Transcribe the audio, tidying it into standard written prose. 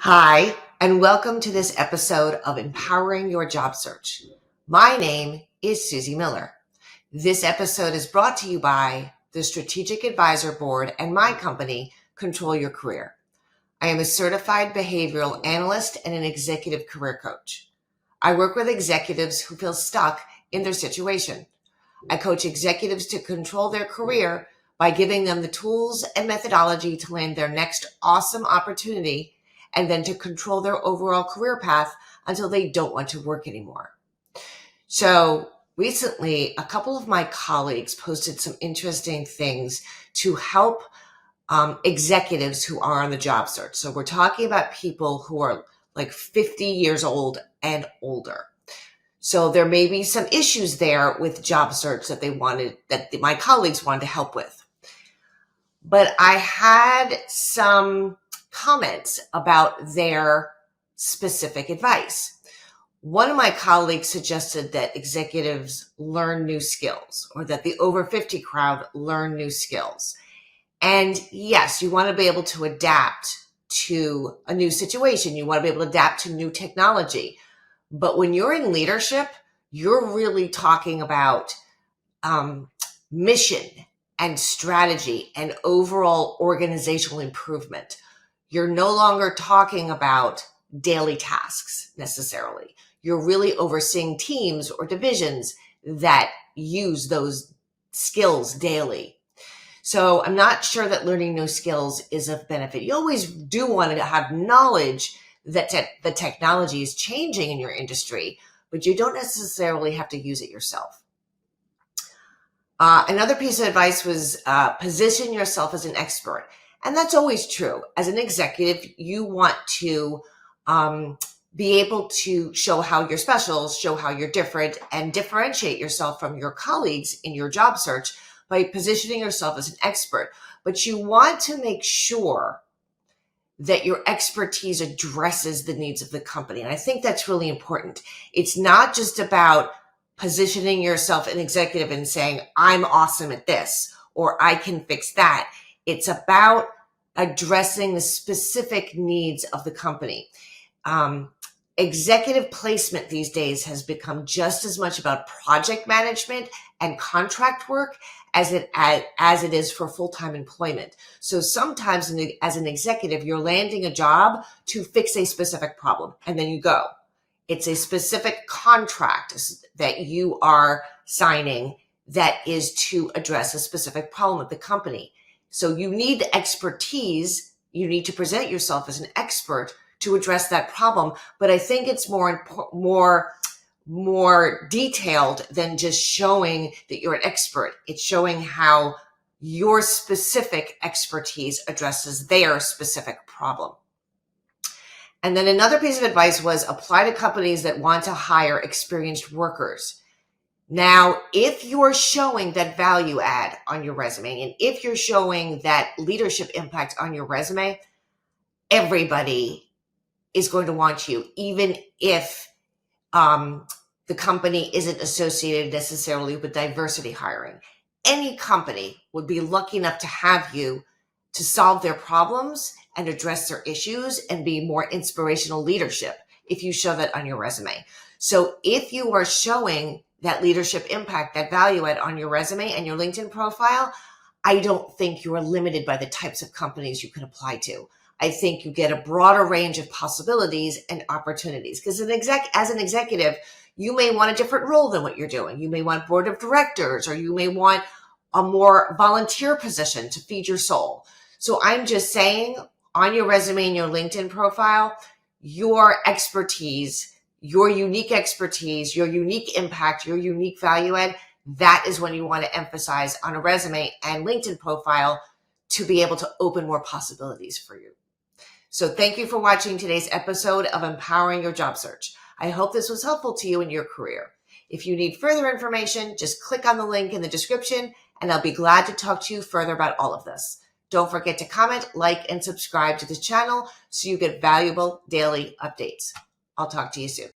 Hi, and welcome to this episode of Empowering Your Job Search. My name is Soozy Miller. This episode is brought to you by the Strategic Advisor Board and my company, Control Your Career. I am a certified behavioral analyst and an executive career coach. I work with executives who feel stuck in their situation. I coach executives to control their career by giving them the tools and methodology to land their next awesome opportunity and then to control their overall career path until they don't want to work anymore. So recently, a couple of my colleagues posted some interesting things to help executives who are on the job search. So we're talking about people who are like 50 years old and older. So there may be some issues there with job search that my colleagues wanted to help with. But I had some comments about their specific advice. One of my colleagues suggested that executives learn new skills, or that the over 50 crowd learn new skills. And yes, you want to be able to adapt to a new situation. You want to be able to adapt to new technology. But when you're in leadership, you're really talking about mission and strategy and overall organizational improvement. You're no longer talking about daily tasks necessarily. You're really overseeing teams or divisions that use those skills daily. So I'm not sure that learning new skills is of benefit. You always do want to have knowledge that the technology is changing in your industry, but you don't necessarily have to use it yourself. Another piece of advice was position yourself as an expert. And that's always true. As an executive, you want to be able to show how you're special, show how you're different, and differentiate yourself from your colleagues in your job search by positioning yourself as an expert. But you want to make sure that your expertise addresses the needs of the company. And I think that's really important. It's not just about positioning yourself an executive and saying, I'm awesome at this, or I can fix that. It's about addressing the specific needs of the company. Executive placement these days has become just as much about project management and contract work as it is for full-time employment. So sometimes as an executive, you're landing a job to fix a specific problem, and then you go. It's a specific contract that you are signing that is to address a specific problem with the company. So you need the expertise. You need to present yourself as an expert to address that problem. But I think it's more detailed than just showing that you're an expert. It's showing how your specific expertise addresses their specific problem. And then another piece of advice was apply to companies that want to hire experienced workers. Now, if you're showing that value add on your resume, and if you're showing that leadership impact on your resume, everybody is going to want you, even if the company isn't associated necessarily with diversity hiring. Any company would be lucky enough to have you to solve their problems and address their issues and be more inspirational leadership if you show that on your resume. So if you are showing that leadership impact, that value add on your resume and your LinkedIn profile, I don't think you are limited by the types of companies you can apply to. I think you get a broader range of possibilities and opportunities because as an executive, you may want a different role than what you're doing. You may want board of directors, or you may want a more volunteer position to feed your soul. So I'm just saying, on your resume and your LinkedIn profile, your expertise, your unique expertise, your unique impact, your unique value add, that is when you want to emphasize on a resume and LinkedIn profile to be able to open more possibilities for you. So thank you for watching today's episode of Empowering Your Job Search. I hope this was helpful to you in your career. If you need further information, just click on the link in the description, and I'll be glad to talk to you further about all of this. Don't forget to comment, like, and subscribe to the channel so you get valuable daily updates. I'll talk to you soon.